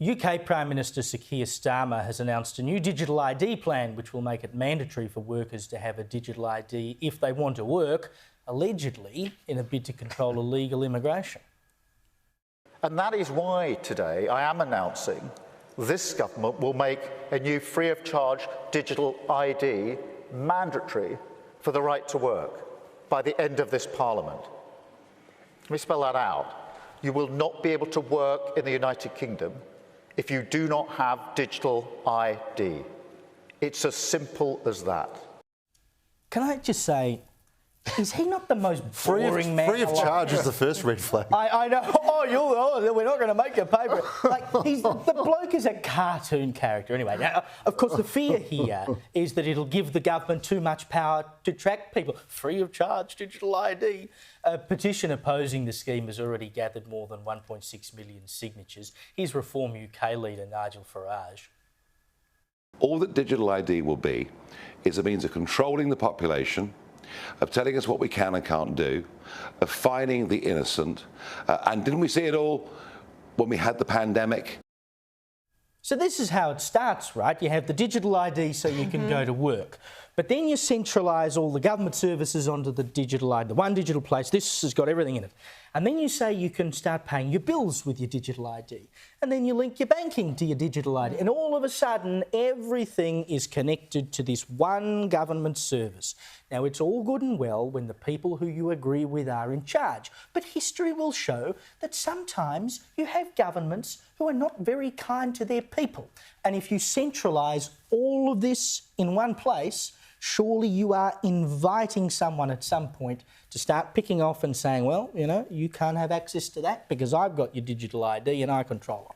UK Prime Minister Sir Keir Starmer has announced a new digital ID plan which will make it mandatory for workers to have a digital ID if they want to work, allegedly in a bid to control illegal immigration. And that is why today I am announcing this government will make a new free-of-charge digital ID mandatory for the right to work by the end of this Parliament. Let me spell that out. You will not be able to work in the United Kingdom if you do not have digital ID. It's as simple as that. Can I just say, is he not the most boring man? Free of charge is the first red flag. I know. We're not going to make you pay for it. Like, the bloke is a cartoon character anyway. Now, of course, the fear here is that it'll give the government too much power to track people. Free of charge digital ID. A petition opposing the scheme has already gathered more than 1.6 million signatures. Here's Reform UK leader Nigel Farage. All that digital ID will be is a means of controlling the population, of telling us what we can and can't do, of fining the innocent. And didn't we see it all when we had the pandemic? So this is how it starts, right? You have the digital ID so you can go to work. But then you centralise all the government services onto the digital ID, the one digital place. This has got everything in it. And then you say you can start paying your bills with your digital ID. And then you link your banking to your digital ID. And all of a sudden, everything is connected to this one government service. Now, it's all good and well when the people who you agree with are in charge. But history will show that sometimes you have governments who are not very kind to their people. And if you centralise all of this in one place, surely you are inviting someone at some point to start picking off and saying, well, you know, you can't have access to that because I've got your digital ID and I control it.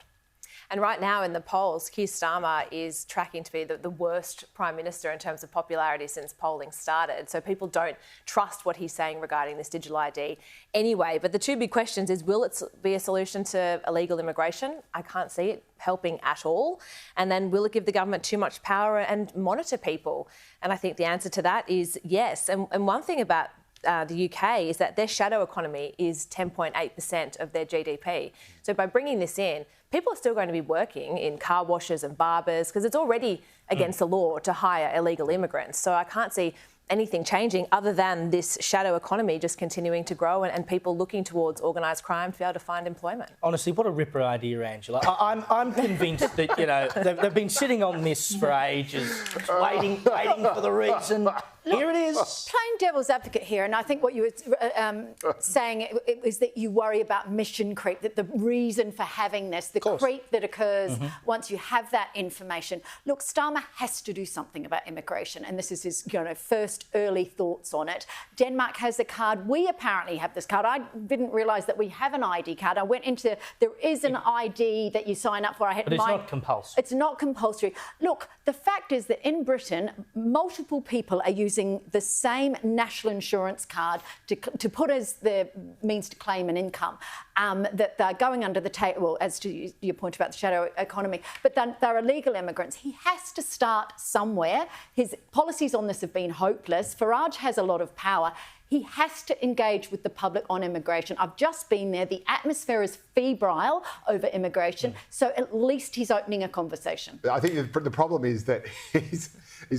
And right now in the polls, Keir Starmer is tracking to be the worst Prime Minister in terms of popularity since polling started. So people don't trust what he's saying regarding this digital ID anyway. But the two big questions is, will it be a solution to illegal immigration? I can't see it helping at all. And then will it give the government too much power and monitor people? And I think the answer to that is yes. And one thing about the UK is that their shadow economy is 10.8% of their GDP. So by bringing this in, people are still going to be working in car washes and barbers because it's already against the law to hire illegal immigrants. So I can't see anything changing other than this shadow economy just continuing to grow and people looking towards organised crime to be able to find employment. Honestly, what a ripper idea, Angela. I'm convinced that, you know, they've been sitting on this for ages, waiting for the reason. Here it is. Playing devil's advocate here, and I think what you were saying is that you worry about mission creep, that the reason for having this, the creep that occurs once you have that information. Look, Starmer has to do something about immigration, and this is his first early thoughts on it. Denmark has a card. We apparently have this card. I didn't realise that we have an ID card. I went into, there is an ID that you sign up for. But it's not compulsory. It's not compulsory. Look, the fact is that in Britain, multiple people are using the same national insurance card to put as the means to claim an income, that they're going under the table, as to your point about the shadow economy, but they're illegal immigrants. He has to start somewhere. His policies on this have been hopeless. Farage has a lot of power. He has to engage with the public on immigration. I've just been there. The atmosphere is febrile over immigration, so at least he's opening a conversation. I think the problem is that his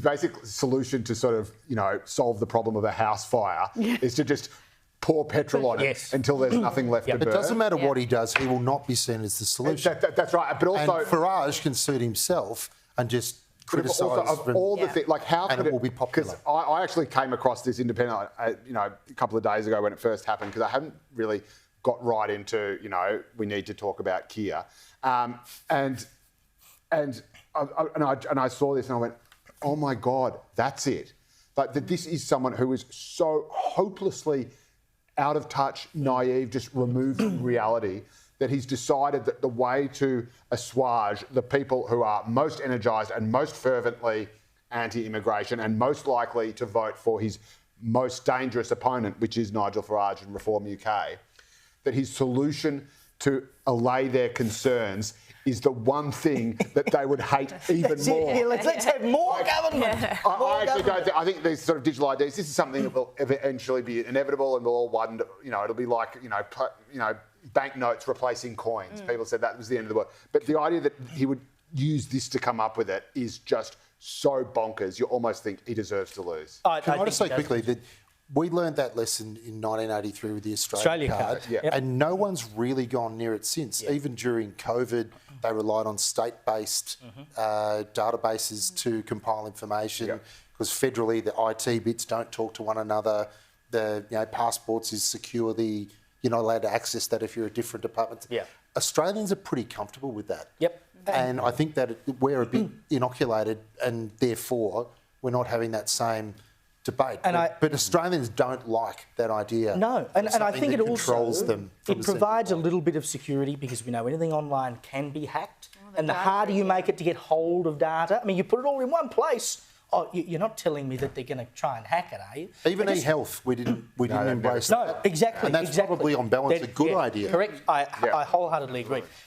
basic solution to sort of, solve the problem of a house fire is to just pour petrol on it until there's nothing left to burn. It doesn't matter what he does, he will not be seen as the solution. That's right. But also, and Farage can suit himself and just criticise all the things, like how could it will be popular. Because I actually came across this independent, a couple of days ago when it first happened, because I hadn't really got right into, we need to talk about Keir, and I saw this and I went, oh my God, that's it. Like that, this is someone who is so hopelessly out of touch, naive, just removed from reality, that he's decided that the way to assuage the people who are most energised and most fervently anti-immigration and most likely to vote for his most dangerous opponent, which is Nigel Farage and Reform UK, that his solution to allay their concerns is the one thing that they would hate even more. Yeah, let's have more government. I actually don't think, I think these sort of digital IDs, this is something that will eventually be inevitable and we'll all wonder, it'll be like, banknotes replacing coins. People said that was the end of the world. But the idea that he would use this to come up with it is just so bonkers, you almost think he deserves to lose. Can I just say quickly that we learned that lesson in 1983 with the Australia card, and no one's really gone near it since. Even during COVID, they relied on state-based databases to compile information because federally the IT bits don't talk to one another. The passports is securely, you're not allowed to access that if you're a different department. Australians are pretty comfortable with that. And I think that we're a bit inoculated and therefore we're not having that same debate. But Australians don't like that idea. No, and I think it controls also them. It provides a little bit of security because we know anything online can be hacked. And the harder you make it to get hold of data, I mean, you put it all in one place. Oh, you're not telling me that they're going to try and hack it, are you? Even e-health, we didn't embrace that. No, exactly. And that's probably on balance a good idea. Correct. I wholeheartedly agree.